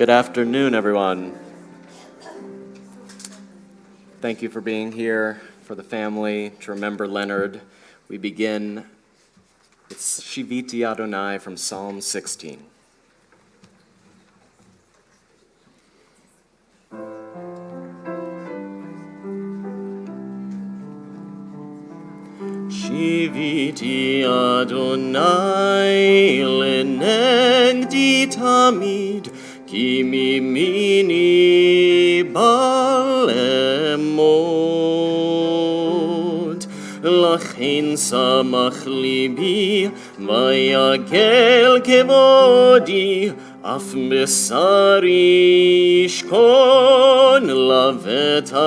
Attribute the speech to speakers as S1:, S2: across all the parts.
S1: Good afternoon, everyone. Thank you for being here, for the family, to remember Leonard. We begin, it's Shiviti Adonai from Psalm 16. Shiviti Adonai lenegdi tamid, ki mimini bal emod. Lachen samach libi, vayagel kevodi, af besari shkon lavetach.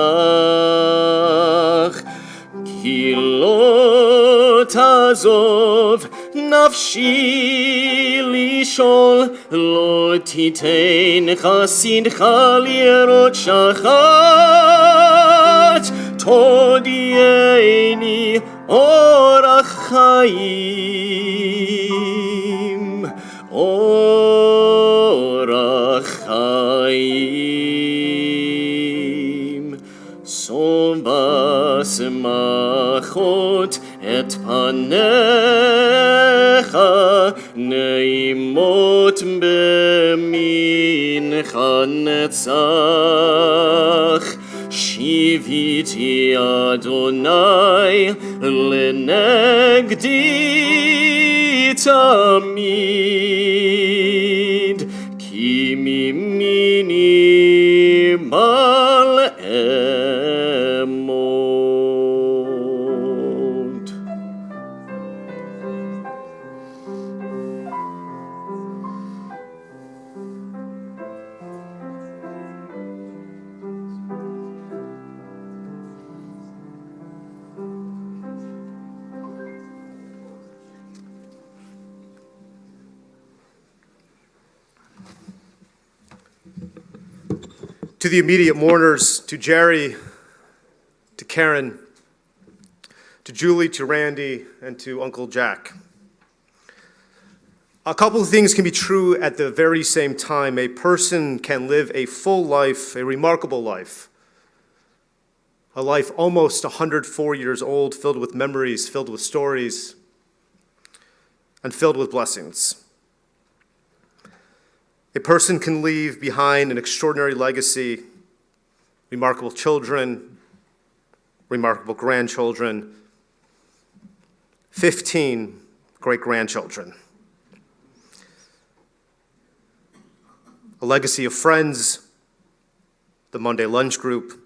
S1: Ki lo tazov nafshi lishol, lo titein chasidcha lirot shachat, todieni orach chaim, orach chaim. Sovas machot et panecha, neimot bemincha netzach. Shiviti Adonai lenegdi tamid, ki mimini bal emod.
S2: To the immediate mourners, to Jerry, to Karen, to Julie, to Randy, and to Uncle Jack. A couple of things can be true at the very same time. A person can live a full life, a remarkable life, a life almost 104 years old, filled with memories, filled with stories, and filled with blessings. A person can leave behind an extraordinary legacy, remarkable children, remarkable grandchildren, 15 great-grandchildren. A legacy of friends, the Monday lunch group,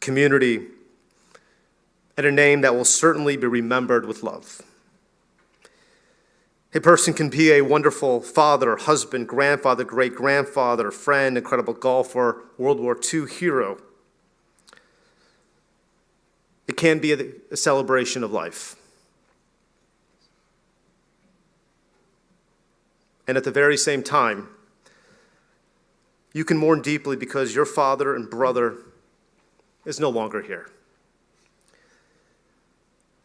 S2: community, and a name that will certainly be remembered with love. A person can be a wonderful father, husband, grandfather, great-grandfather, friend, incredible golfer, World War II hero. It can be a celebration of life. And at the very same time, you can mourn deeply because your father and brother is no longer here.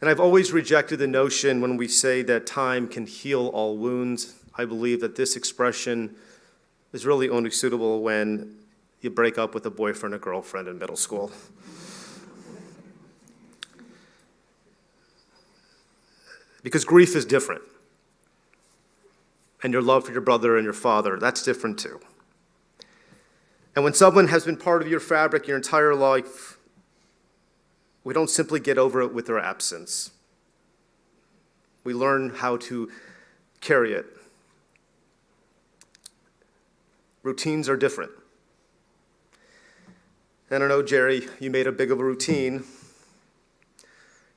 S2: And I've always rejected the notion when we say that time can heal all wounds. I believe that this expression is really only suitable when you break up with a boyfriend or girlfriend in middle school. Because grief is different. And your love for your brother and your father, that's different too. And when someone has been part of your fabric your entire life, we don't simply get over it with their absence. We learn how to carry it. Routines are different. And I know, Jerry, you made a big of a routine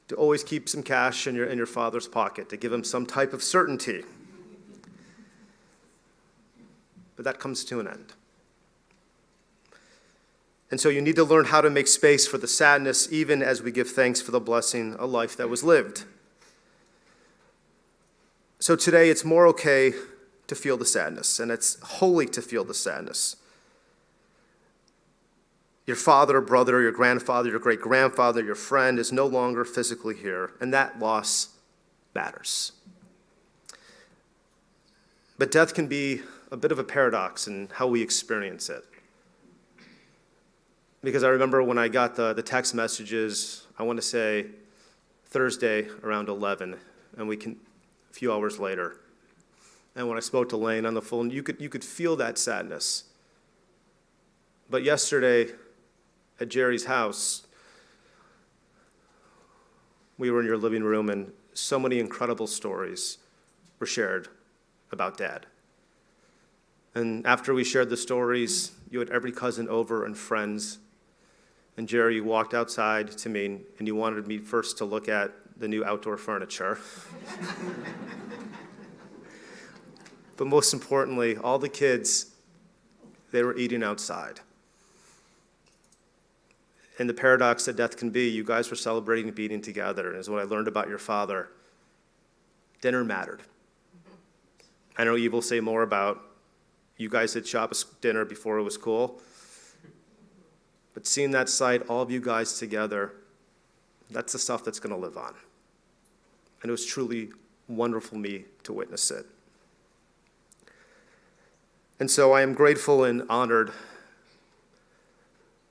S2: to always keep some cash in your father's pocket, to give him some type of certainty. But that comes to an end. And so you need to learn how to make space for the sadness, even as we give thanks for the blessing, a life that was lived. So today, it's more okay to feel the sadness, and it's holy to feel the sadness. Your father, brother, your grandfather, your great-grandfather, your friend is no longer physically here, and that loss matters. But death can be a bit of a paradox in how we experience it. Because I remember when I got the text messages, I want to say Thursday around 11, and a few hours later. And when I spoke to Lane on the phone, you could feel that sadness. But yesterday at Jerry's house, we were in your living room, and so many incredible stories were shared about Dad. And after we shared the stories, you had every cousin over and friends. And Jerry, you walked outside to me, and you wanted me first to look at the new outdoor furniture. But most importantly, all the kids, they were eating outside. And the paradox that death can be, you guys were celebrating and eating together. And is what I learned about your father. Dinner mattered. I know you will say more about you guys had Shabbos dinner before it was cool. But seeing that sight, all of you guys together, that's the stuff that's going to live on. And it was truly wonderful me to witness it. And so I am grateful and honored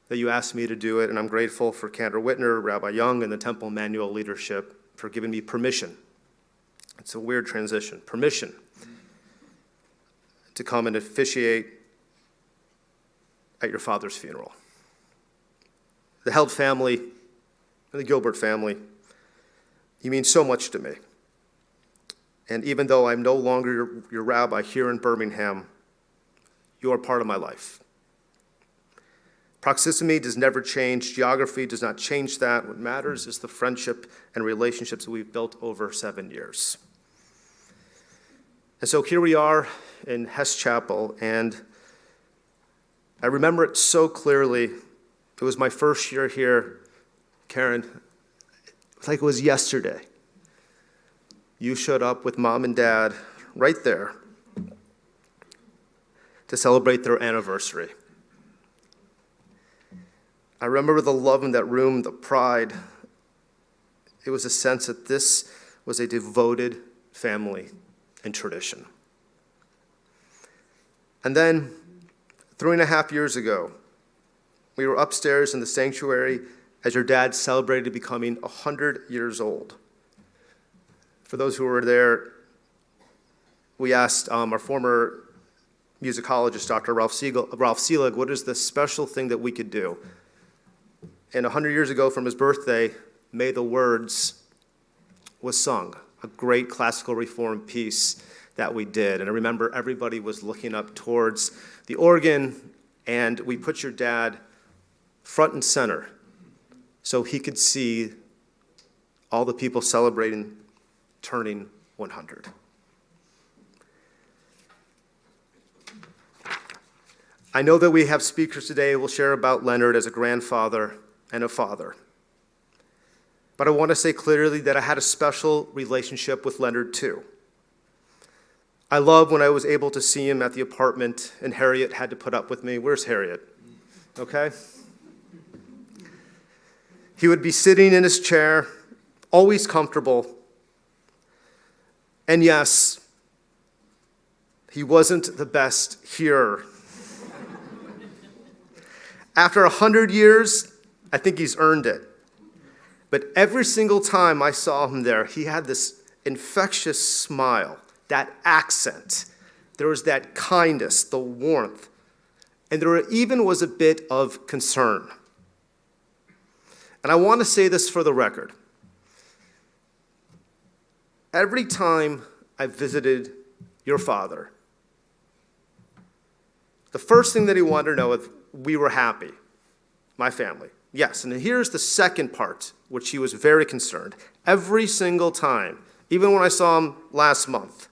S2: that you asked me to do it, and I'm grateful for Cantor Whitner, Rabbi Young, and the Temple Emanu-El leadership for giving me permission. It's a weird transition. Permission to come and officiate at your father's funeral. The Held family and the Gilbert family, you mean so much to me. And even though I'm no longer your rabbi here in Birmingham, you are part of my life. Proximity does never change. Geography does not change that. What matters is the friendship and relationships that we've built over 7 years. And so here we are in Hess Chapel, and I remember it so clearly. It was my first year here, Karen. It's like it was yesterday. You showed up with Mom and Dad right there to celebrate their anniversary. I remember the love in that room, the pride. It was a sense that this was a devoted family and tradition. And then, 3.5 years ago, we were upstairs in the sanctuary as your dad celebrated becoming 100 years old. For those who were there, we asked our former musicologist, Dr. Ralph Seelig, what is the special thing that we could do? And 100 years ago from his birthday, May the Words was sung, a great classical reform piece that we did. And I remember everybody was looking up towards the organ, and we put your dad front and center so he could see all the people celebrating turning 100. I know that we have speakers today who will share about Leonard as a grandfather and a father. But I want to say clearly that I had a special relationship with Leonard too. I love when I was able to see him at the apartment and Harriet had to put up with me. Where's Harriet? Okay? He would be sitting in his chair, always comfortable. And yes, he wasn't the best hearer. After 100 years, I think he's earned it. But every single time I saw him there, he had this infectious smile, that accent. There was that kindness, the warmth. And there even was a bit of concern. And I want to say this for the record. Every time I visited your father, the first thing that he wanted to know if we were happy, my family. Yes, and here's the second part, which he was very concerned. Every single time, even when I saw him last month,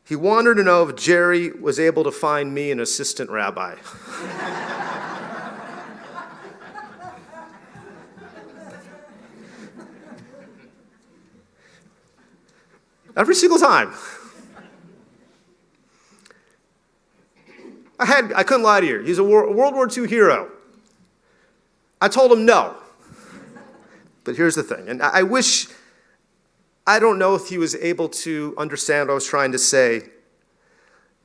S2: he wanted to know if Jerry was able to find me an assistant rabbi. Every single time. I couldn't lie to you. He's a World War II hero. I told him no. But here's the thing, and I don't know if he was able to understand what I was trying to say,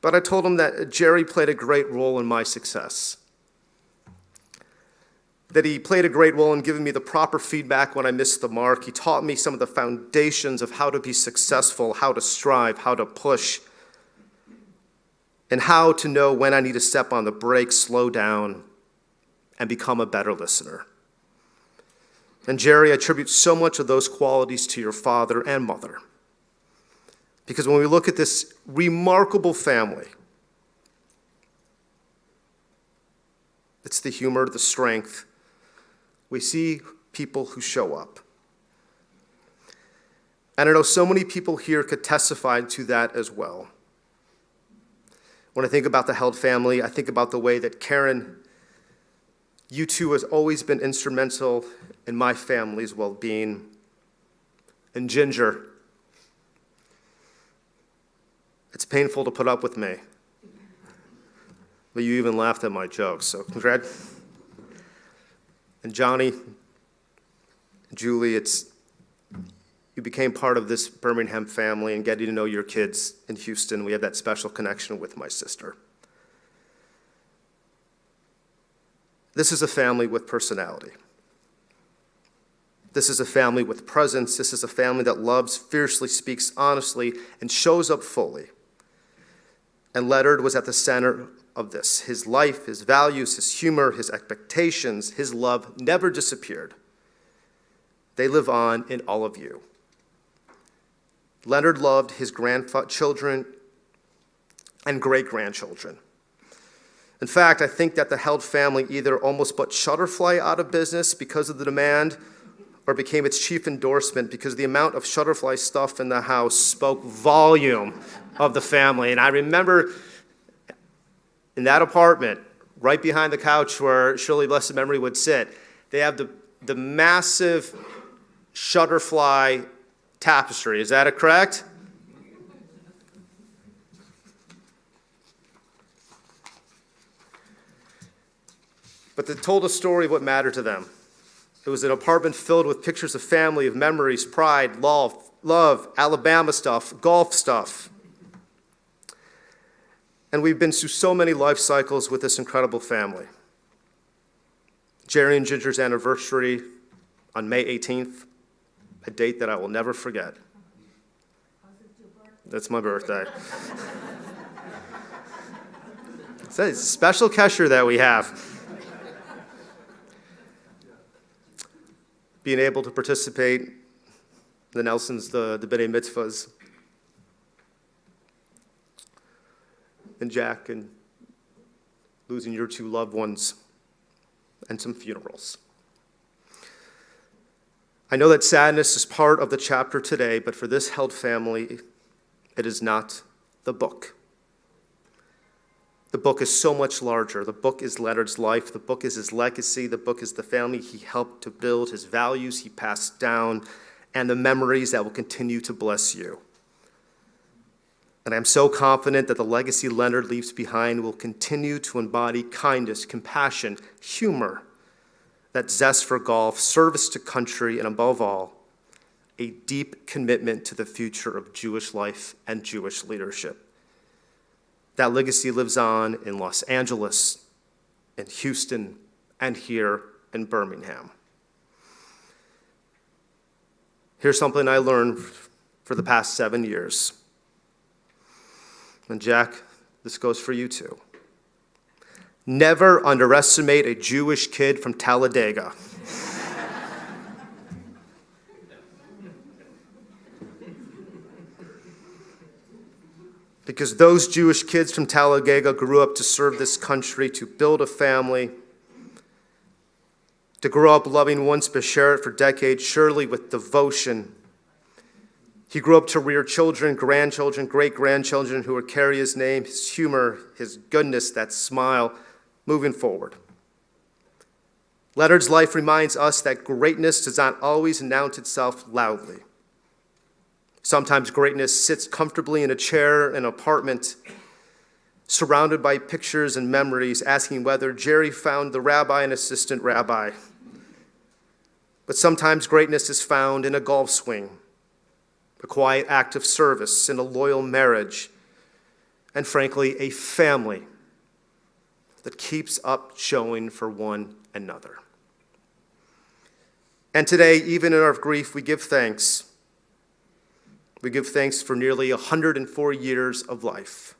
S2: But I told him that Jerry played a great role in my success. That he played a great role in giving me the proper feedback when I missed the mark. He taught me some of the foundations of how to be successful, how to strive, how to push, and how to know when I need to step on the brakes, slow down, and become a better listener. And Jerry, I attribute so much of those qualities to your father and mother. Because when we look at this remarkable family, it's the humor, the strength. We see people who show up. And I know so many people here could testify to that as well. When I think about the Held family, I think about the way that Karen, you two, has always been instrumental in my family's well-being. And Ginger, it's painful to put up with me. But you even laughed at my jokes, so congrats. And Johnny, Julie, you became part of this Birmingham family, and getting to know your kids in Houston, we have that special connection with my sister. This is a family with personality. This is a family with presence. This is a family that loves, fiercely, speaks honestly, and shows up fully. And Leonard was at the center of this. His life, his values, his humor, his expectations, his love never disappeared. They live on in all of you. Leonard loved his grandchildren and great-grandchildren. In fact, I think that the Held family either almost put Shutterfly out of business because of the demand, or became its chief endorsement because the amount of Shutterfly stuff in the house spoke volume of the family. And I remember in that apartment, right behind the couch where Shirley, blessed memory, would sit, they have the massive Shutterfly tapestry. Is that correct? But they told a story of what mattered to them. It was an apartment filled with pictures of family, of memories, pride, love, Alabama stuff, golf stuff. And we've been through so many life cycles with this incredible family. Jerry and Ginger's anniversary on May 18th, a date that I will never forget. That's my birthday. It's a special kesher that we have. Being able to participate in the Nelsons, the B'nai Mitzvahs, and Jack, and losing your two loved ones, and some funerals. I know that sadness is part of the chapter today, but for this Held family, it is not the book. The book is so much larger. The book is Leonard's life. The book is his legacy. The book is the family he helped to build, his values he passed down, and the memories that will continue to bless you. And I'm so confident that the legacy Leonard leaves behind will continue to embody kindness, compassion, humor, that zest for golf, service to country, and above all, a deep commitment to the future of Jewish life and Jewish leadership. That legacy lives on in Los Angeles, in Houston, and here in Birmingham. Here's something I learned for the past 7 years. And Jack, this goes for you too. Never underestimate a Jewish kid from Talladega. Because those Jewish kids from Talladega grew up to serve this country, to build a family, to grow up loving once but share it for decades, surely with devotion. He grew up to rear children, grandchildren, great-grandchildren who would carry his name, his humor, his goodness, that smile, moving forward. Leonard's life reminds us that greatness does not always announce itself loudly. Sometimes greatness sits comfortably in a chair in an apartment, surrounded by pictures and memories, asking whether Jerry found the rabbi and assistant rabbi. But sometimes greatness is found in a golf swing, a quiet act of service, in a loyal marriage, and frankly, a family that keeps up showing for one another. And today, even in our grief, we give thanks. We give thanks for nearly 104 years of life.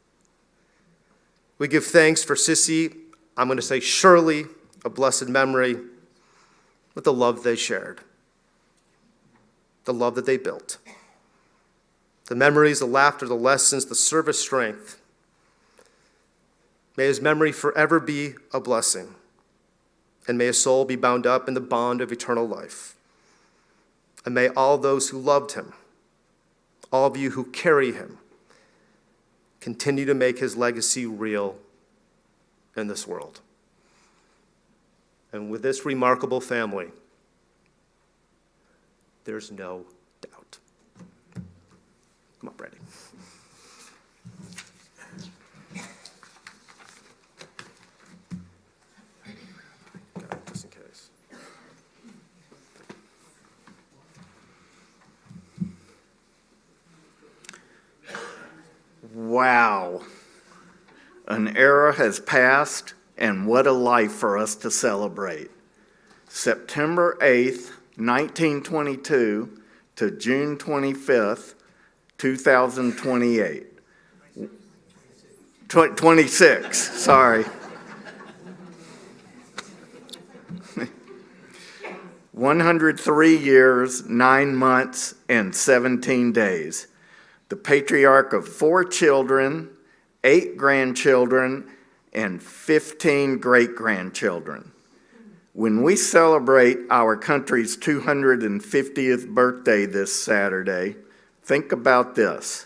S2: We give thanks for Sissy, I'm going to say Shirley, a blessed memory, with the love they shared, the love that they built, the memories, the laughter, the lessons, the service strength. May his memory forever be a blessing, and may his soul be bound up in the bond of eternal life. And may all those who loved him, all of you who carry him, continue to make his legacy real in this world. And with this remarkable family, there's no doubt. Come on, Brandy. Got it, just in case.
S3: Wow. An era has passed, and what a life for us to celebrate. September 8th, 1922 to June 25th, 2028. 26, sorry. 103 years, 9 months, and 17 days. The patriarch of 4 children, 8 grandchildren, and 15 great-grandchildren. When we celebrate our country's 250th birthday this Saturday, think about this.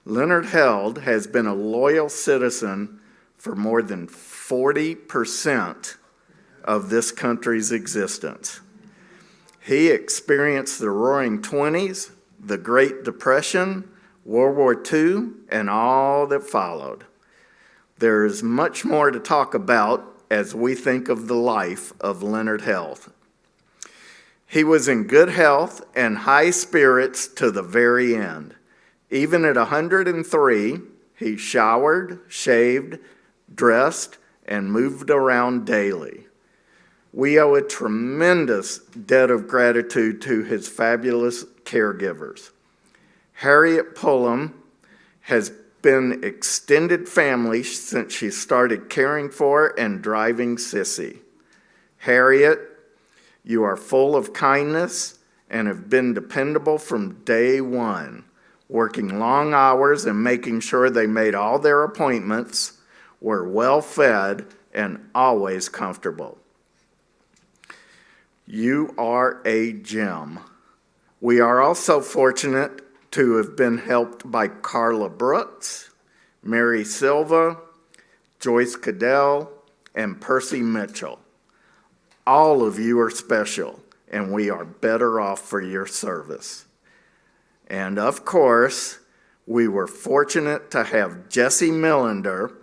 S3: Leonard Held has been a loyal citizen for more than 40% of this country's existence. He experienced the Roaring '20s, the Great Depression, World War II, and all that followed. There is much more to talk about as we think of the life of Leonard Held. He was in good health and high spirits to the very end. Even at 103, he showered, shaved, dressed, and moved around daily. We owe a tremendous debt of gratitude to his fabulous caregivers. Harriet Pullum has been extended family since she started caring for and driving Sissy. Harriet, you are full of kindness and have been dependable from day one, working long hours and making sure they made all their appointments, were well fed, and always comfortable. You are a gem. We are also fortunate to have been helped by Carla Brooks, Mary Silva, Joyce Cadell, and Percy Mitchell. All of you are special, and we are better off for your service. And of course, we were fortunate to have Jessie Millender,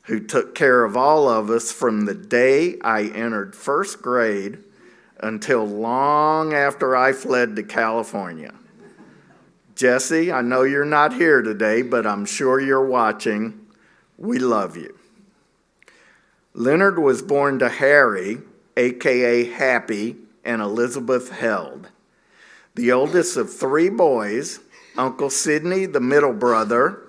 S3: who took care of all of us from the day I entered first grade until long after I fled to California. Jessie, I know you're not here today, but I'm sure you're watching. We love you. Leonard was born to Harry, a.k.a. Happy, and Elizabeth Held. The oldest of 3 boys, Uncle Sidney, the middle brother,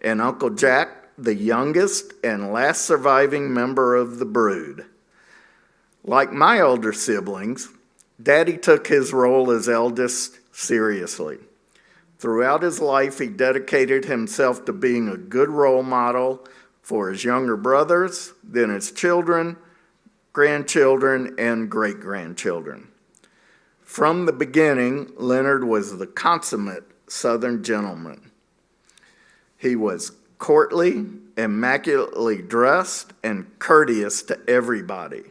S3: and Uncle Jack, the youngest and last surviving member of the brood. Like my older siblings, Daddy took his role as eldest seriously. Throughout his life, he dedicated himself to being a good role model for his younger brothers, then his children, grandchildren, and great-grandchildren. From the beginning, Leonard was the consummate Southern gentleman. He was courtly, immaculately dressed, and courteous to everybody.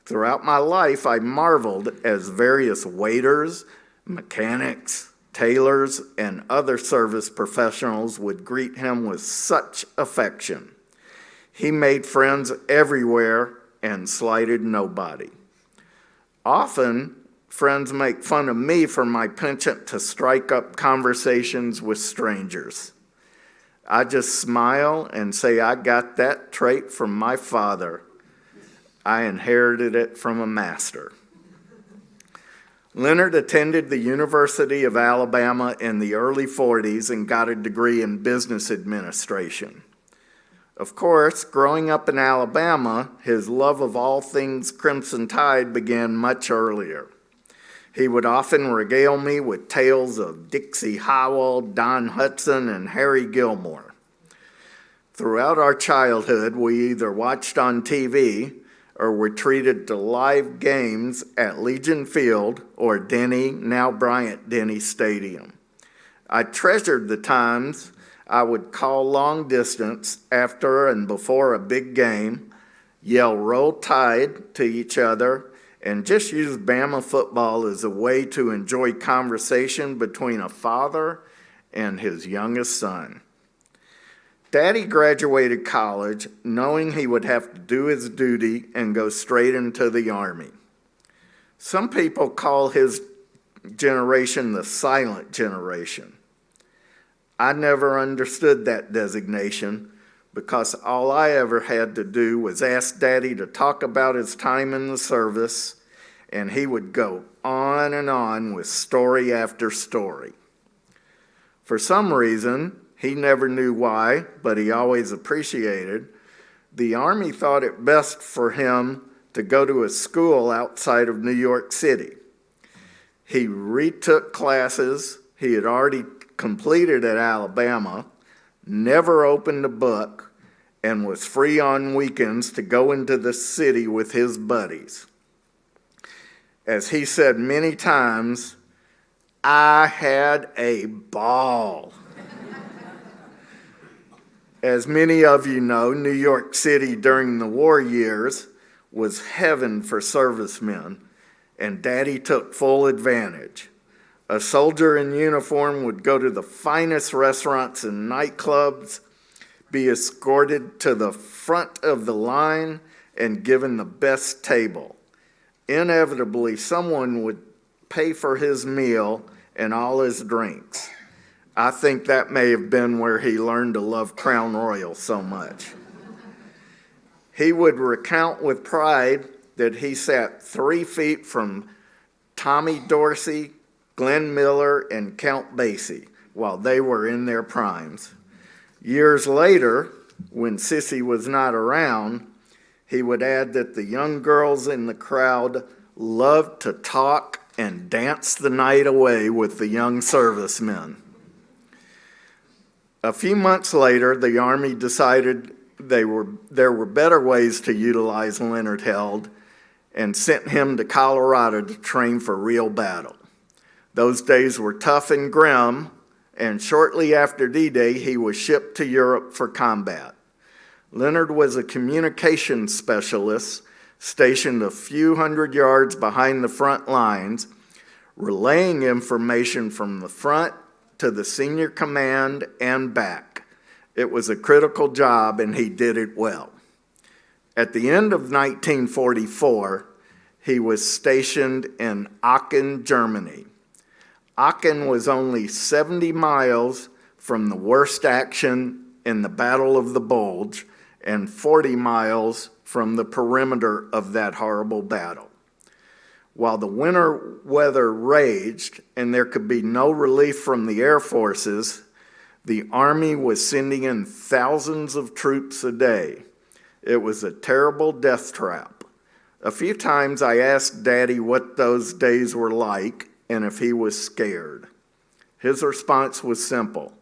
S3: Throughout my life, I marveled as various waiters, mechanics, tailors, and other service professionals would greet him with such affection. He made friends everywhere and slighted nobody. Often, friends make fun of me for my penchant to strike up conversations with strangers. I just smile and say I got that trait from my father. I inherited it from a master. Leonard attended the University of Alabama in the early 40s and got a degree in business administration. Of course, growing up in Alabama, his love of all things Crimson Tide began much earlier. He would often regale me with tales of Dixie Howell, Don Hudson, and Harry Gilmore. Throughout our childhood, we either watched on TV or were treated to live games at Legion Field or Denny, now Bryant-Denny Stadium. I treasured the times I would call long distance after and before a big game, yell "Roll Tide" to each other, and just use Bama football as a way to enjoy conversation between a father and his youngest son. Daddy graduated college knowing he would have to do his duty and go straight into the Army. Some people call his generation the silent generation. I never understood that designation because all I ever had to do was ask Daddy to talk about his time in the service, and he would go on and on with story after story. For some reason, he never knew why, but he always appreciated, the Army thought it best for him to go to a school outside of New York City. He retook classes he had already completed at Alabama, never opened a book, and was free on weekends to go into the city with his buddies. As he said many times, I had a ball. As many of you know, New York City during the war years was heaven for servicemen, and Daddy took full advantage. A soldier in uniform would go to the finest restaurants and nightclubs, be escorted to the front of the line, and given the best table. Inevitably, someone would pay for his meal and all his drinks. I think that may have been where he learned to love Crown Royal so much. He would recount with pride that he sat 3 feet from Tommy Dorsey, Glenn Miller, and Count Basie while they were in their primes. Years later, when Sissy was not around, he would add that the young girls in the crowd loved to talk and dance the night away with the young servicemen. A few months later, the Army decided there were better ways to utilize Leonard Held and sent him to Colorado to train for real battle. Those days were tough and grim, and shortly after D-Day, he was shipped to Europe for combat. Leonard was a communications specialist stationed a few hundred yards behind the front lines, relaying information from the front to the senior command and back. It was a critical job, and he did it well. At the end of 1944, he was stationed in Aachen, Germany. Aachen was only 70 miles from the worst action in the Battle of the Bulge and 40 miles from the perimeter of that horrible battle. While the winter weather raged and there could be no relief from the air forces, the Army was sending in thousands of troops a day. It was a terrible death trap. A few times I asked Daddy what those days were like and if he was scared. His response was simple.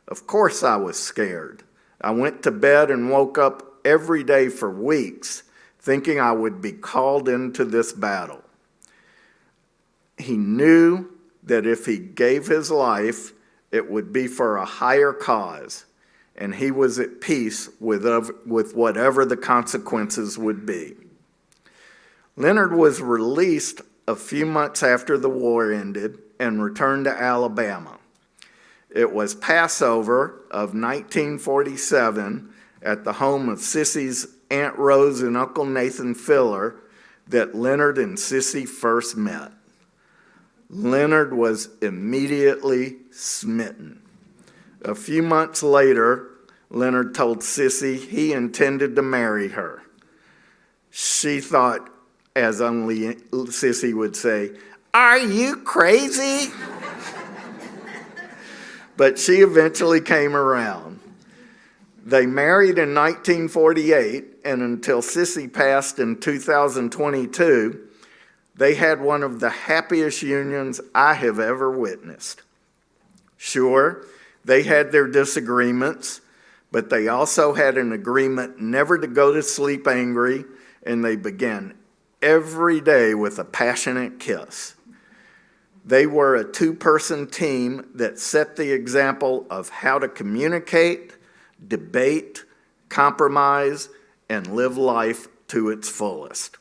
S3: Of course I was scared. I went to bed and woke up every day for weeks thinking I would be called into this battle. He knew that if he gave his life, it would be for a higher cause, and he was at peace with whatever the consequences would be. Leonard was released a few months after the war ended and returned to Alabama. It was Passover of 1947 at the home of Sissy's Aunt Rose and Uncle Nathan Filler that Leonard and Sissy first met. Leonard was immediately smitten. A few months later, Leonard told Sissy he intended to marry her. She thought, as only Sissy would say, "Are you crazy?" But she eventually came around. They married in 1948, and until Sissy passed in 2022, they had one of the happiest unions I have ever witnessed. Sure, they had their disagreements, but they also had an agreement never to go to sleep angry, and they began every day with a passionate kiss. They were a two-person team that set the example of how to communicate, debate, compromise, and live life to its fullest.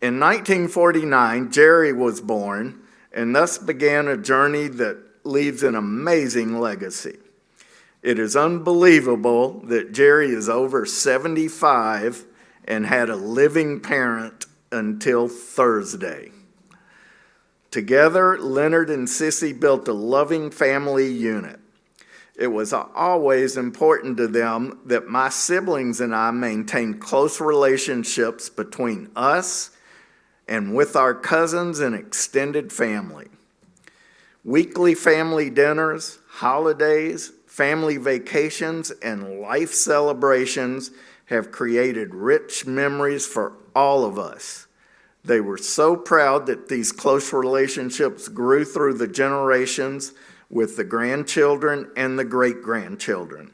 S3: In 1949, Jerry was born, and thus began a journey that leaves an amazing legacy. It is unbelievable that Jerry is over 75 and had a living parent until Thursday. Together, Leonard and Sissy built a loving family unit. It was always important to them that my siblings and I maintained close relationships between us and with our cousins and extended family. Weekly family dinners, holidays, family vacations, and life celebrations have created rich memories for all of us. They were so proud that these close relationships grew through the generations with the grandchildren and the great-grandchildren.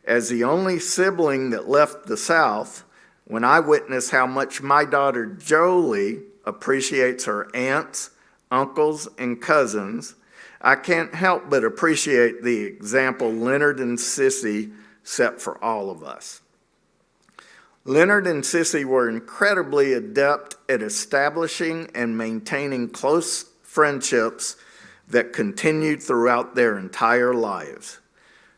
S3: As the only sibling that left the South, when I witness how much my daughter Jolie appreciates her aunts, uncles, and cousins, I can't help but appreciate the example Leonard and Sissy set for all of us. Leonard and Sissy were incredibly adept at establishing and maintaining close friendships that continued throughout their entire lives.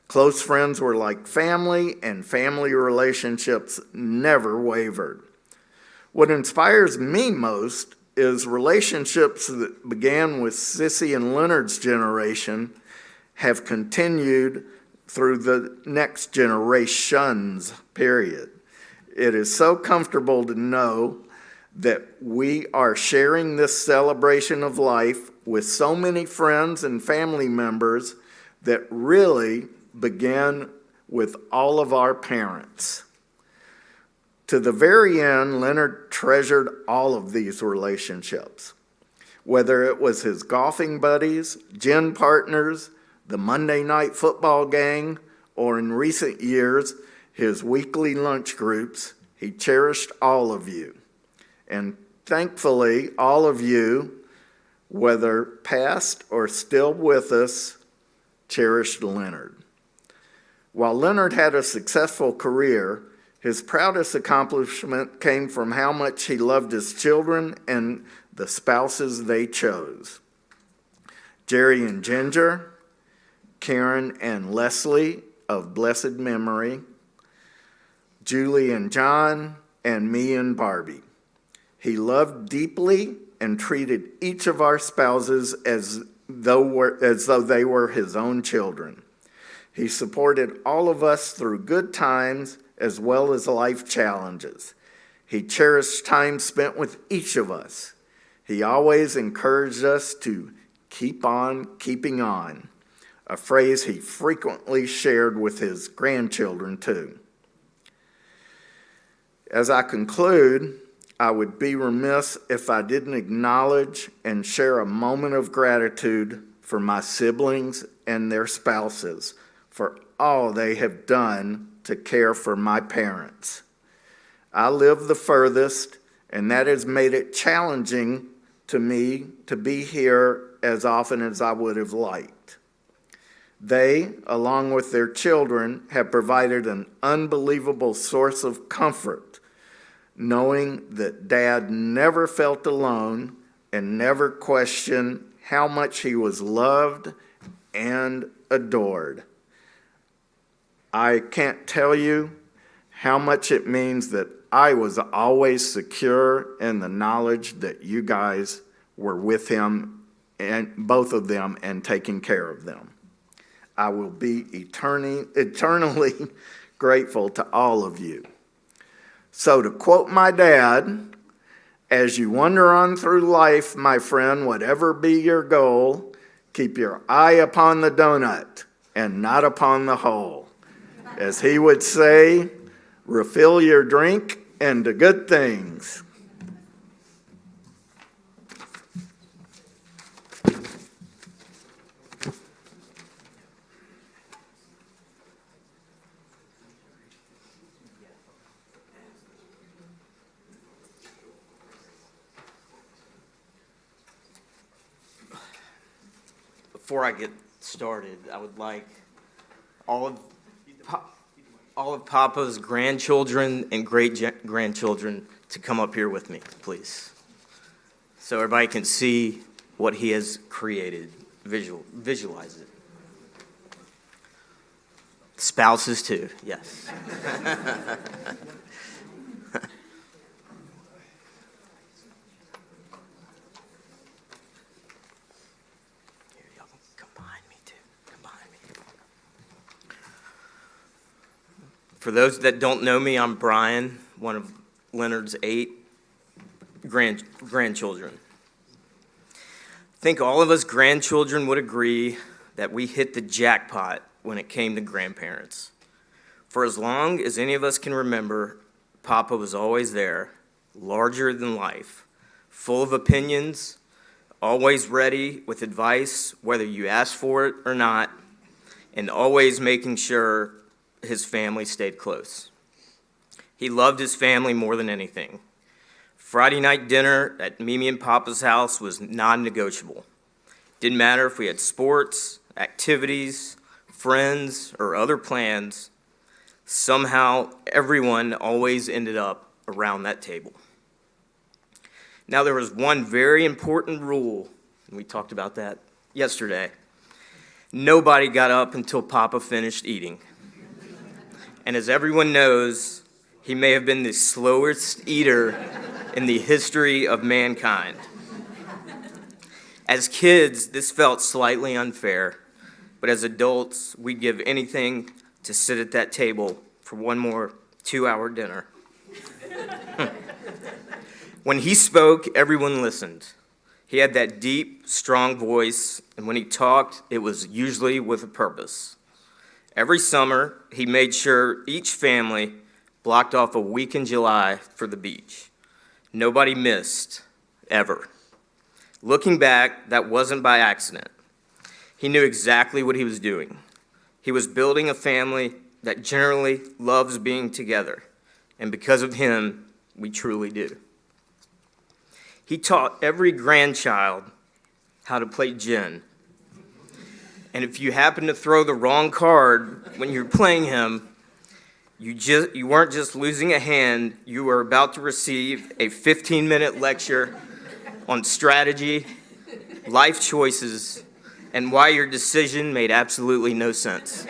S3: Close friends were like family, and family relationships never wavered. What inspires me most is relationships that began with Sissy and Leonard's generation have continued through the next generations, period. It is so comfortable to know that we are sharing this celebration of life with so many friends and family members that really began with all of our parents. To the very end, Leonard treasured all of these relationships. Whether it was his golfing buddies, gin partners, the Monday night football gang, or in recent years, his weekly lunch groups, he cherished all of you. And thankfully, all of you, whether past or still with us, cherished Leonard. While Leonard had a successful career, his proudest accomplishment came from how much he loved his children and the spouses they chose. Jerry and Ginger, Karen and Leslie of blessed memory, Julie and John, and me and Barbie. He loved deeply and treated each of our spouses as though they were his own children. He supported all of us through good times as well as life challenges. He cherished time spent with each of us. He always encouraged us to keep on keeping on, a phrase he frequently shared with his grandchildren too. As I conclude, I would be remiss if I didn't acknowledge and share a moment of gratitude for my siblings and their spouses for all they have done to care for my parents. I live the furthest, and that has made it challenging to me to be here as often as I would have liked. They, along with their children, have provided an unbelievable source of comfort, knowing that Dad never felt alone and never questioned how much he was loved and adored. I can't tell you how much it means that I was always secure in the knowledge that you guys were with him, and both of them, and taking care of them. I will be eternally grateful to all of you. So to quote my dad, as you wander on through life, my friend, whatever be your goal, keep your eye upon the donut and not upon the hole. As he would say, refill your drink and do good things.
S4: Before I get started, I would like all of Papa's grandchildren and great-grandchildren to come up here with me, please. So everybody can see what he has created. Visualize it. Spouses too, yes. For those that don't know me, I'm Brian, one of Leonard's 8 grandchildren. I think all of us grandchildren would agree that we hit the jackpot when it came to grandparents. For as long as any of us can remember, Papa was always there, larger than life, full of opinions, always ready with advice, whether you asked for it or not, and always making sure his family stayed close. He loved his family more than anything. Friday night dinner at Mimi and Papa's house was non-negotiable. Didn't matter if we had sports, activities, friends, or other plans. Somehow, everyone always ended up around that table. Now, there was one very important rule, and we talked about that yesterday. Nobody got up until Papa finished eating. And as everyone knows, he may have been the slowest eater in the history of mankind. As kids, this felt slightly unfair, but as adults, we'd give anything to sit at that table for one more 2-hour dinner. When he spoke, everyone listened. He had that deep, strong voice, and when he talked, it was usually with a purpose. Every summer, he made sure each family blocked off a week in July for the beach. Nobody missed, ever. Looking back, that wasn't by accident. He knew exactly what he was doing. He was building a family that generally loves being together, and because of him, we truly do. He taught every grandchild how to play gin. And if you happen to throw the wrong card when you're playing him, you weren't just losing a hand, you were about to receive a 15-minute lecture on strategy, life choices, and why your decision made absolutely no sense.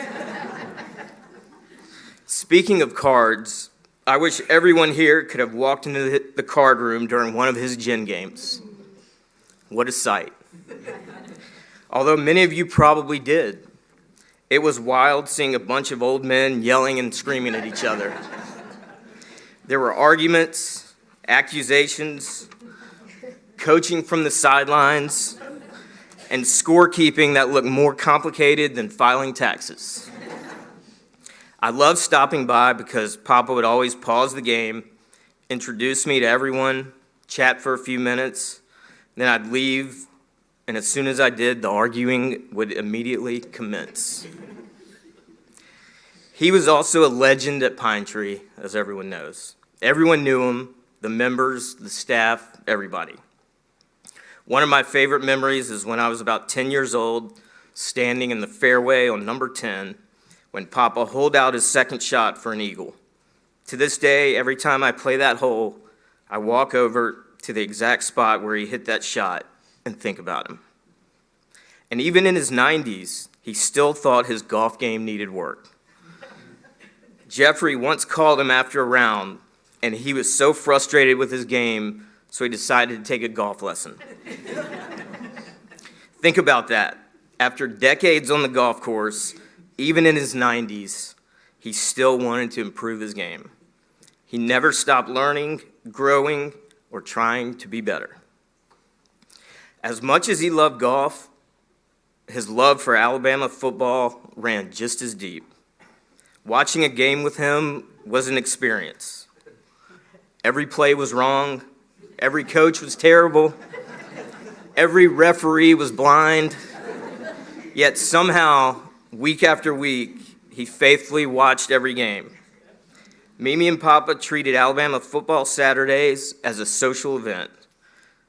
S4: Speaking of cards, I wish everyone here could have walked into the card room during one of his gin games. What a sight. Although many of you probably did. It was wild seeing a bunch of old men yelling and screaming at each other. There were arguments, accusations, coaching from the sidelines, and scorekeeping that looked more complicated than filing taxes. I loved stopping by because Papa would always pause the game, introduce me to everyone, chat for a few minutes, then I'd leave. And as soon as I did, the arguing would immediately commence. He was also a legend at Pine Tree, as everyone knows. Everyone knew him, the members, the staff, everybody. One of my favorite memories is when I was about 10 years old, standing in the fairway on number 10, when Papa holed out his second shot for an eagle. To this day, every time I play that hole, I walk over to the exact spot where he hit that shot and think about him. And even in his 90s, he still thought his golf game needed work. Jeffrey once called him after a round, and he was so frustrated with his game, so he decided to take a golf lesson. Think about that. After decades on the golf course, even in his 90s, he still wanted to improve his game. He never stopped learning, growing, or trying to be better. As much as he loved golf, his love for Alabama football ran just as deep. Watching a game with him was an experience. Every play was wrong, every coach was terrible, every referee was blind, yet somehow, week after week, he faithfully watched every game. Mimi and Papa treated Alabama football Saturdays as a social event.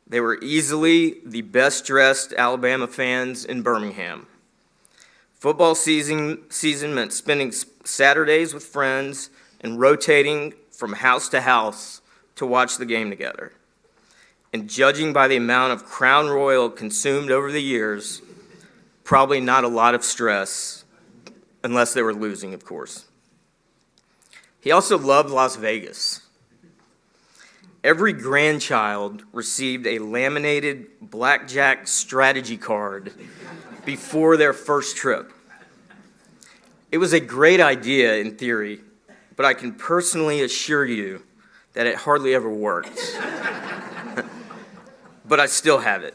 S4: They were easily the best-dressed Alabama fans in Birmingham. Football season meant spending Saturdays with friends and rotating from house to house to watch the game together. And judging by the amount of Crown Royal consumed over the years, probably not a lot of stress, unless they were losing, of course. He also loved Las Vegas. Every grandchild received a laminated blackjack strategy card before their first trip. It was a great idea in theory, but I can personally assure you that it hardly ever worked. But I still have it.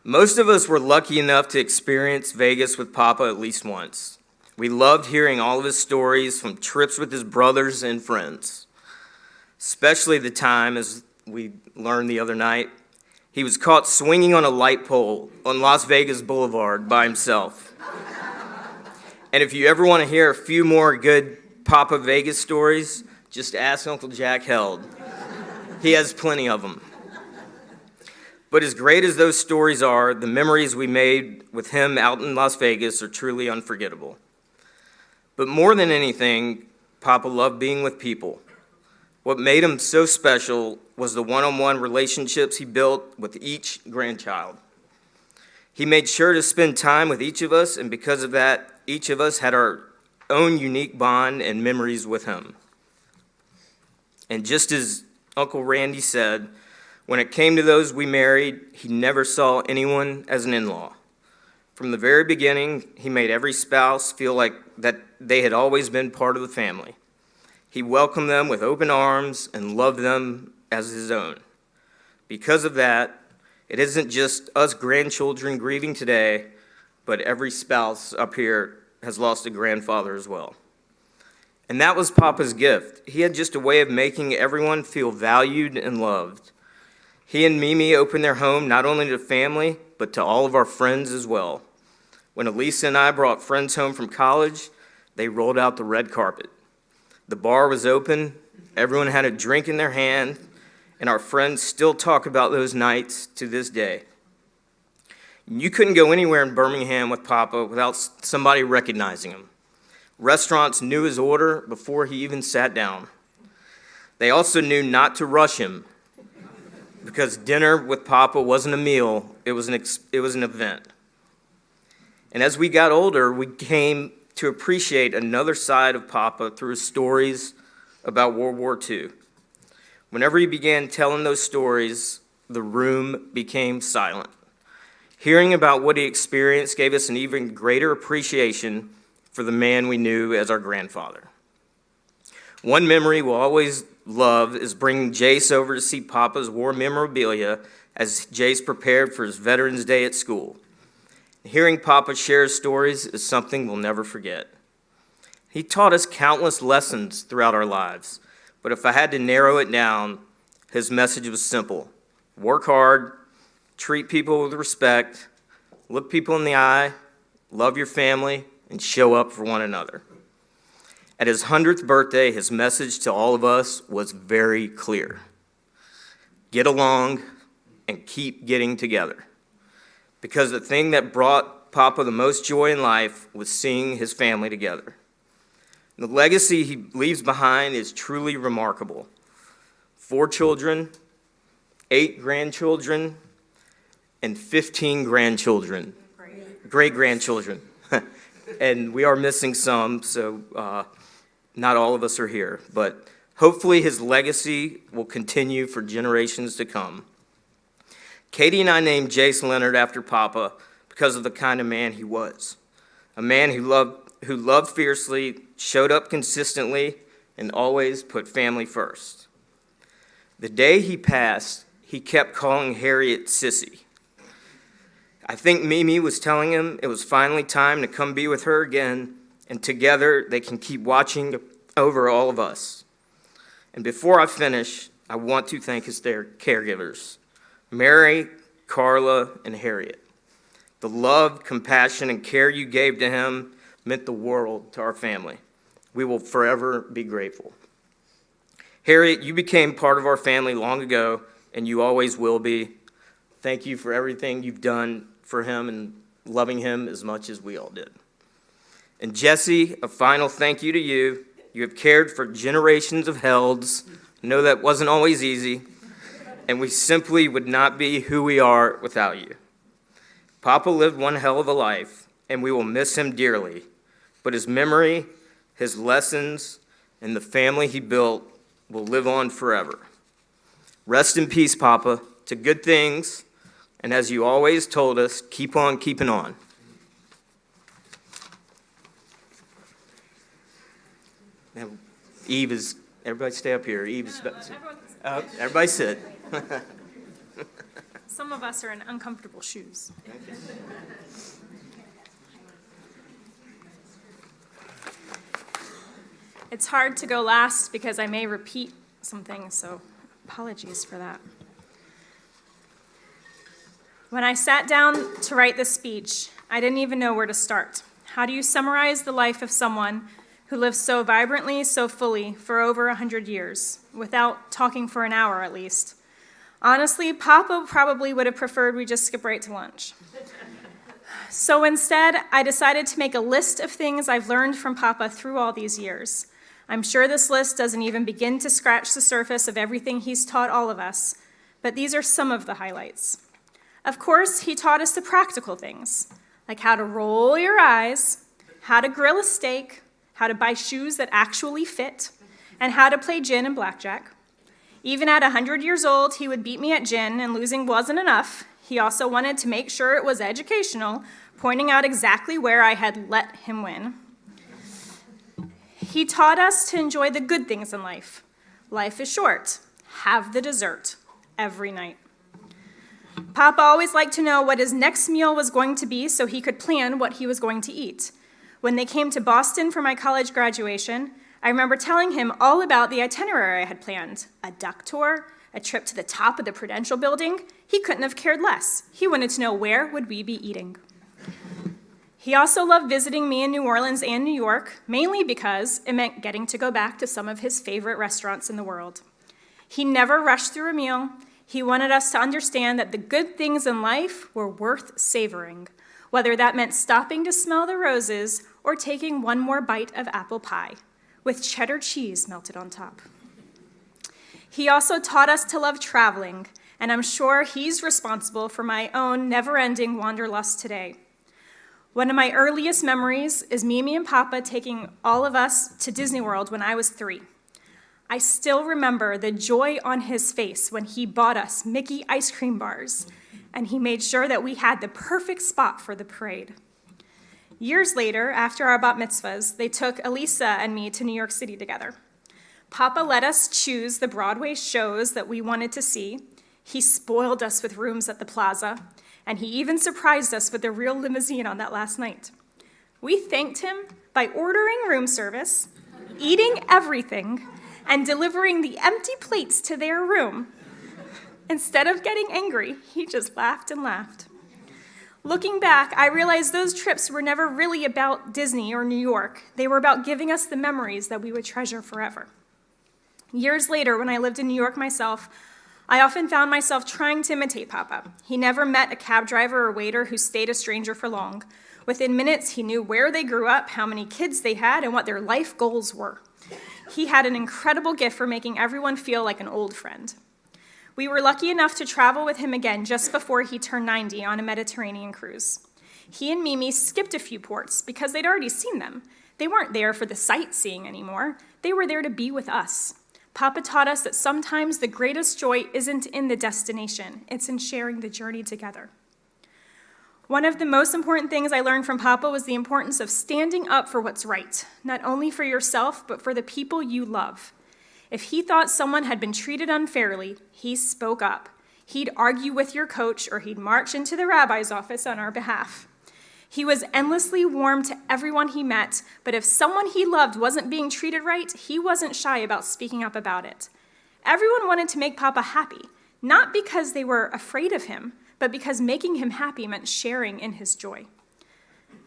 S4: Most of us were lucky enough to experience Vegas with Papa at least once. We loved hearing all of his stories from trips with his brothers and friends, especially the time, as we learned the other night, he was caught swinging on a light pole on Las Vegas Boulevard by himself. And if you ever want to hear a few more good Papa Vegas stories, just ask Uncle Jack Held. He has plenty of them. But as great as those stories are, the memories we made with him out in Las Vegas are truly unforgettable. But more than anything, Papa loved being with people. What made him so special was the one-on-one relationships he built with each grandchild. He made sure to spend time with each of us, and because of that, each of us had our own unique bond and memories with him. And just as Uncle Randy said, when it came to those we married, he never saw anyone as an in-law. From the very beginning, he made every spouse feel like that they had always been part of the family. He welcomed them with open arms and loved them as his own. Because of that, it isn't just us grandchildren grieving today, but every spouse up here has lost a grandfather as well. And that was Papa's gift. He had just a way of making everyone feel valued and loved. He and Mimi opened their home not only to family, but to all of our friends as well. When Elisa and I brought friends home from college, they rolled out the red carpet. The bar was open, everyone had a drink in their hand, and our friends still talk about those nights to this day. You couldn't go anywhere in Birmingham with Papa without somebody recognizing him. Restaurants knew his order before he even sat down. They also knew not to rush him, because dinner with Papa wasn't a meal, it was an event. And as we got older, we came to appreciate another side of Papa through his stories about World War II. Whenever he began telling those stories, the room became silent. Hearing about what he experienced gave us an even greater appreciation for the man we knew as our grandfather. One memory we'll always love is bringing Jace over to see Papa's war memorabilia as Jace prepared for his Veterans Day at school. Hearing Papa share his stories is something we'll never forget. He taught us countless lessons throughout our lives, but if I had to narrow it down, his message was simple. Work hard, treat people with respect, look people in the eye, love your family, and show up for one another. At his 100th birthday, his message to all of us was very clear. Get along and keep getting together. Because the thing that brought Papa the most joy in life was seeing his family together. The legacy he leaves behind is truly remarkable. 4 children, 8 grandchildren, and 15 grandchildren. Great-grandchildren. And we are missing some, so not all of us are here. But hopefully his legacy will continue for generations to come. Katie and I named Jason Leonard after Papa because of the kind of man he was. A man who loved fiercely, showed up consistently, and always put family first. The day he passed, he kept calling Harriet Sissy. I think Mimi was telling him it was finally time to come be with her again, and together they can keep watching over all of us. And before I finish, I want to thank his caregivers, Mary, Carla, and Harriet. The love, compassion, and care you gave to him meant the world to our family. We will forever be grateful. Harriet, you became part of our family long ago, and you always will be. Thank you for everything you've done for him and loving him as much as we all did. And Jesse, a final thank you to you. You have cared for generations of Helds. I know that wasn't always easy, and we simply would not be who we are without you. Papa lived one hell of a life, and we will miss him dearly, but his memory, his lessons, and the family he built will live on forever. Rest in peace, Papa, to good things, and as you always told us, keep on keeping on. Now, Eve is, everybody stay up here. Eve is, everybody sit.
S5: Some of us are in uncomfortable shoes. It's hard to go last because I may repeat some things, so apologies for that. When I sat down to write this speech, I didn't even know where to start. How do you summarize the life of someone who lived so vibrantly, so fully, for over 100 years, without talking for an hour at least? Honestly, Papa probably would have preferred we just skip right to lunch. So instead, I decided to make a list of things I've learned from Papa through all these years. I'm sure this list doesn't even begin to scratch the surface of everything he's taught all of us, but these are some of the highlights. Of course, he taught us the practical things, like how to roll your eyes, how to grill a steak, how to buy shoes that actually fit, and how to play gin and blackjack. Even at 100 years old, he would beat me at gin, and losing wasn't enough. He also wanted to make sure it was educational, pointing out exactly where I had let him win. He taught us to enjoy the good things in life. Life is short. Have the dessert every night. Papa always liked to know what his next meal was going to be so he could plan what he was going to eat. When they came to Boston for my college graduation, I remember telling him all about the itinerary I had planned. A duck tour, a trip to the top of the Prudential building. He couldn't have cared less. He wanted to know where would we be eating. He also loved visiting me in New Orleans and New York, mainly because it meant getting to go back to some of his favorite restaurants in the world. He never rushed through a meal. He wanted us to understand that the good things in life were worth savoring, whether that meant stopping to smell the roses or taking one more bite of apple pie, with cheddar cheese melted on top. He also taught us to love traveling, and I'm sure he's responsible for my own never-ending wanderlust today. One of my earliest memories is Mimi and Papa taking all of us to Disney World when I was 3. I still remember the joy on his face when he bought us Mickey ice cream bars, and he made sure that we had the perfect spot for the parade. Years later, after our bat mitzvahs, they took Elisa and me to New York City together. Papa let us choose the Broadway shows that we wanted to see. He spoiled us with rooms at the Plaza, and he even surprised us with a real limousine on that last night. We thanked him by ordering room service, eating everything, and delivering the empty plates to their room. Instead of getting angry, he just laughed and laughed. Looking back, I realized those trips were never really about Disney or New York. They were about giving us the memories that we would treasure forever. Years later, when I lived in New York myself, I often found myself trying to imitate Papa. He never met a cab driver or waiter who stayed a stranger for long. Within minutes, he knew where they grew up, how many kids they had, and what their life goals were. He had an incredible gift for making everyone feel like an old friend. We were lucky enough to travel with him again just before he turned 90 on a Mediterranean cruise. He and Mimi skipped a few ports because they'd already seen them. They weren't there for the sightseeing anymore. They were there to be with us. Papa taught us that sometimes the greatest joy isn't in the destination, it's in sharing the journey together. One of the most important things I learned from Papa was the importance of standing up for what's right, not only for yourself, but for the people you love. If he thought someone had been treated unfairly, he spoke up. He'd argue with your coach, or he'd march into the rabbi's office on our behalf. He was endlessly warm to everyone he met, but if someone he loved wasn't being treated right, he wasn't shy about speaking up about it. Everyone wanted to make Papa happy, not because they were afraid of him, but because making him happy meant sharing in his joy.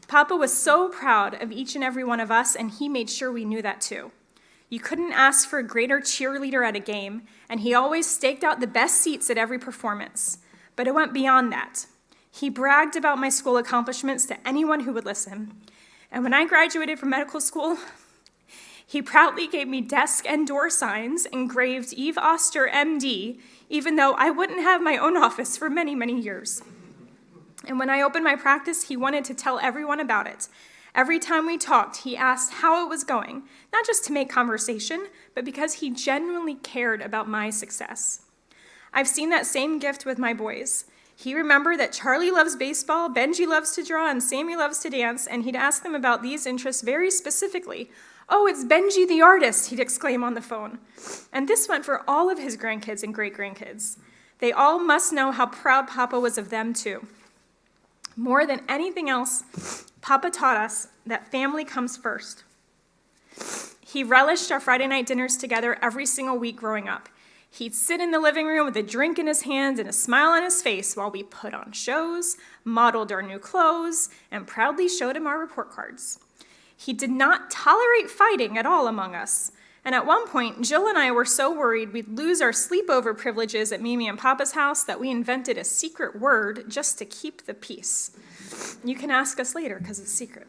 S5: Papa was so proud of each and every one of us, and he made sure we knew that too. You couldn't ask for a greater cheerleader at a game, and he always staked out the best seats at every performance. But it went beyond that. He bragged about my school accomplishments to anyone who would listen. And when I graduated from medical school, he proudly gave me desk and door signs engraved Eve Oster, MD, even though I wouldn't have my own office for many, many years. And when I opened my practice, he wanted to tell everyone about it. Every time we talked, he asked how it was going, not just to make conversation, but because he genuinely cared about my success. I've seen that same gift with my boys. He remembered that Charlie loves baseball, Benji loves to draw, and Sammy loves to dance, and he'd ask them about these interests very specifically. "Oh, it's Benji the artist," he'd exclaim on the phone. And this went for all of his grandkids and great-grandkids. They all must know how proud Papa was of them too. More than anything else, Papa taught us that family comes first. He relished our Friday night dinners together every single week growing up. He'd sit in the living room with a drink in his hand and a smile on his face while we put on shows, modeled our new clothes, and proudly showed him our report cards. He did not tolerate fighting at all among us. And at one point, Jill and I were so worried we'd lose our sleepover privileges at Mimi and Papa's house that we invented a secret word just to keep the peace. You can ask us later because it's secret.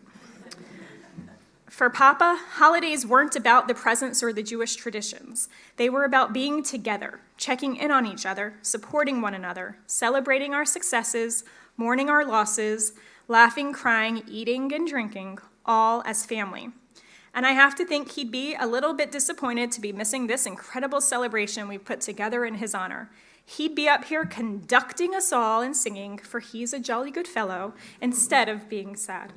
S5: For Papa, holidays weren't about the presents or the Jewish traditions. They were about being together, checking in on each other, supporting one another, celebrating our successes, mourning our losses, laughing, crying, eating, and drinking, all as family. And I have to think he'd be a little bit disappointed to be missing this incredible celebration we've put together in his honor. He'd be up here conducting us all and singing, for he's a jolly good fellow, instead of being sad.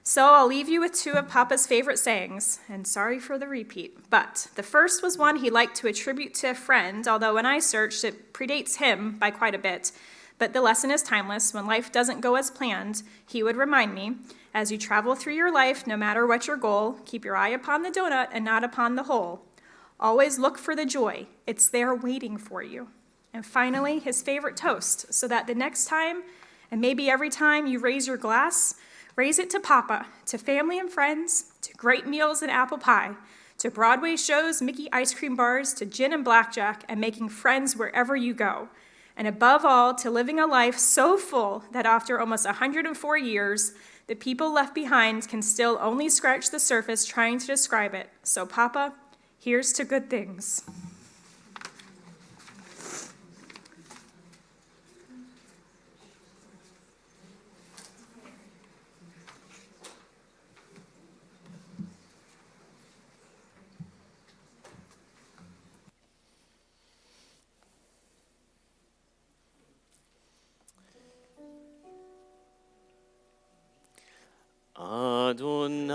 S5: So I'll leave you with two of Papa's favorite sayings, and sorry for the repeat, but the first was one he liked to attribute to a friend, although when I searched, it predates him by quite a bit. But the lesson is timeless. When life doesn't go as planned, he would remind me, as you travel through your life, no matter what your goal, keep your eye upon the donut and not upon the hole. Always look for the joy. It's there waiting for you. And finally, his favorite toast, so that the next time, and maybe every time you raise your glass, raise it to Papa, to family and friends, to great meals and apple pie, to Broadway shows, Mickey ice cream bars, to gin and blackjack, and making friends wherever you go. And above all, to living a life so full that after almost 104 years, the people left behind can still only scratch the surface trying to describe it. So Papa, here's to good things.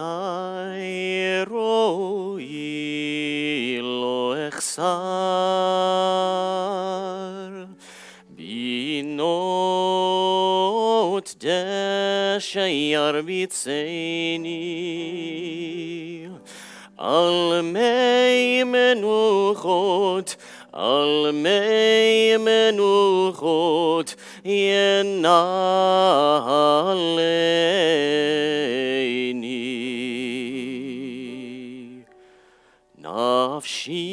S1: Adonai roi lo echsar binot deshayar bitzeni al mei menuchot al mei menuchot yenaleini nafshi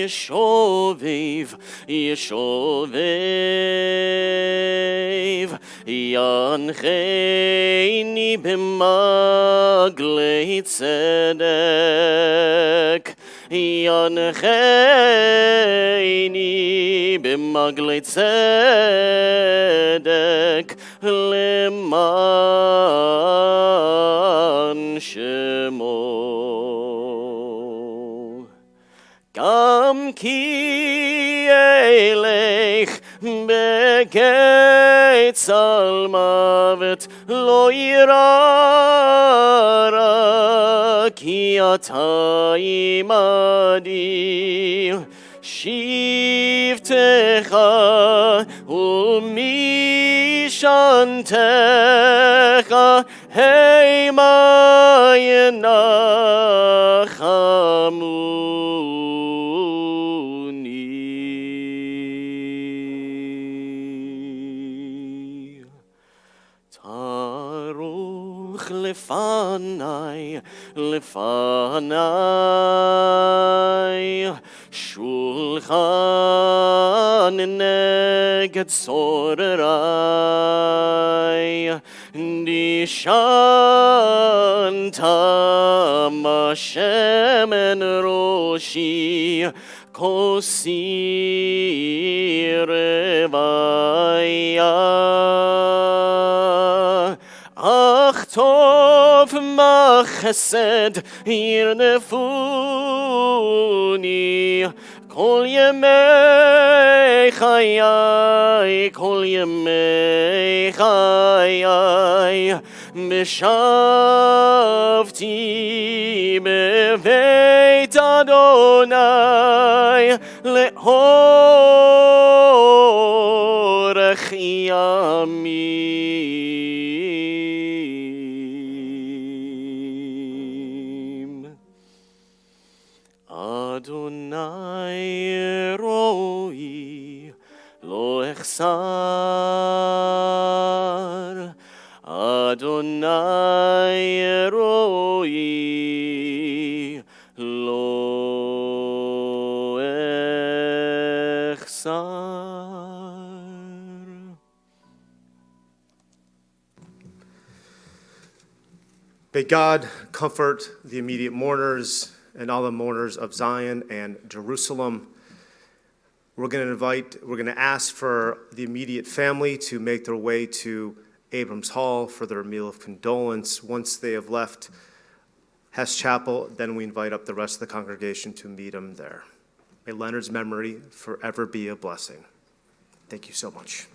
S1: yeshovev yeshovev yancheini b'maglei tzedek yancheini b'maglei tzedek leman shemo. God כי אלך בגיא צל מוות לא יירא רע, כי אתה עמדי. שבטך ומשענתך המה ינחמוני. תערוך לפני, שולחן נגד צורריי, נשענת שמן ראשי, כוסי רוויה. אך טוב מה חסד ירדפוני, כל ימי חיי, כל ימי חיי. בשבתי בבית אדוני לאורך ימים. אדוני רואי לא אחסר, אדוני רואי לא אחסר.
S2: May God comfort the immediate mourners and all the mourners of Zion and Jerusalem. We're going to ask for the immediate family to make their way to Abrams Hall for their meal of condolence. Once they have left Hess Chapel, then we invite up the rest of the congregation to meet them there. May Leonard's memory forever be a blessing. Thank you so much.